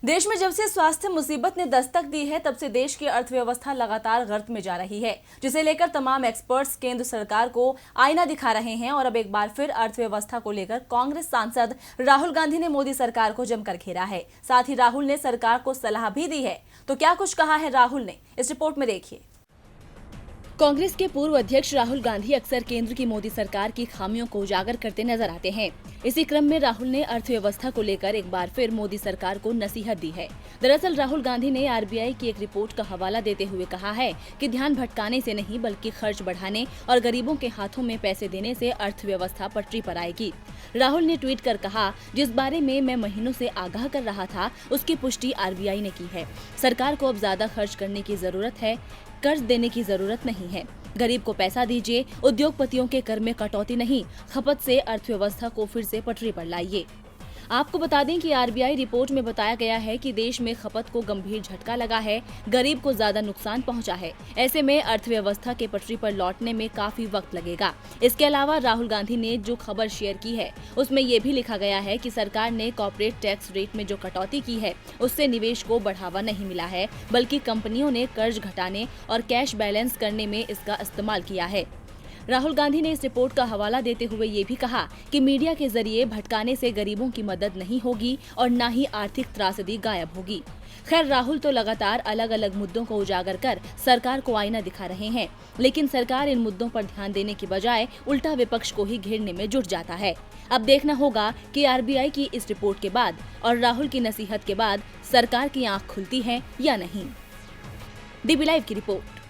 देश में जब से स्वास्थ्य मुसीबत ने दस्तक दी है तब से देश की अर्थव्यवस्था लगातार गर्त में जा रही है, जिसे लेकर तमाम एक्सपर्ट्स केंद्र सरकार को आईना दिखा रहे हैं। और अब एक बार फिर अर्थव्यवस्था को लेकर कांग्रेस सांसद राहुल गांधी ने मोदी सरकार को जमकर घेरा है। साथ ही राहुल ने सरकार को सलाह भी दी है। तो क्या कुछ कहा है राहुल ने, इस रिपोर्ट में देखिए। कांग्रेस के पूर्व अध्यक्ष राहुल गांधी अक्सर केंद्र की मोदी सरकार की खामियों को उजागर करते नजर आते हैं। इसी क्रम में राहुल ने अर्थव्यवस्था को लेकर एक बार फिर मोदी सरकार को नसीहत दी है। दरअसल राहुल गांधी ने आरबीआई की एक रिपोर्ट का हवाला देते हुए कहा है कि ध्यान भटकाने से नहीं बल्कि खर्च बढ़ाने और गरीबों के हाथों में पैसे देने से अर्थव्यवस्था पटरी पर आएगी। राहुल ने ट्वीट कर कहा, जिस बारे में मैं महीनों से आगाह कर रहा था उसकी पुष्टि आरबीआई ने की है। सरकार को अब ज्यादा खर्च करने की जरूरत है, कर्ज देने की जरूरत नहीं है। गरीब को पैसा दीजिए, उद्योगपतियों के कर में कटौती नहीं, खपत से अर्थव्यवस्था को फिर से पटरी पर लाइए। आपको बता दें कि आरबीआई रिपोर्ट में बताया गया है कि देश में खपत को गंभीर झटका लगा है, गरीब को ज्यादा नुकसान पहुंचा है। ऐसे में अर्थव्यवस्था के पटरी पर लौटने में काफी वक्त लगेगा। इसके अलावा राहुल गांधी ने जो खबर शेयर की है उसमें ये भी लिखा गया है कि सरकार ने कॉर्पोरेट टैक्स रेट में जो कटौती की है उससे निवेश को बढ़ावा नहीं मिला है, बल्कि कंपनियों ने कर्ज घटाने और कैश बैलेंस करने में इसका इस्तेमाल किया है। राहुल गांधी ने इस रिपोर्ट का हवाला देते हुए ये भी कहा कि मीडिया के जरिए भटकाने से गरीबों की मदद नहीं होगी और न ही आर्थिक त्रासदी गायब होगी। खैर, राहुल तो लगातार अलग अलग मुद्दों को उजागर कर सरकार को आईना दिखा रहे हैं, लेकिन सरकार इन मुद्दों पर ध्यान देने की बजाय उल्टा विपक्ष को ही घेरने में जुट जाता है। अब देखना होगा कि आरबीआई की इस रिपोर्ट के बाद और राहुल की नसीहत के बाद सरकार की आंख खुलती है या नहीं। डीबी लाइव की रिपोर्ट।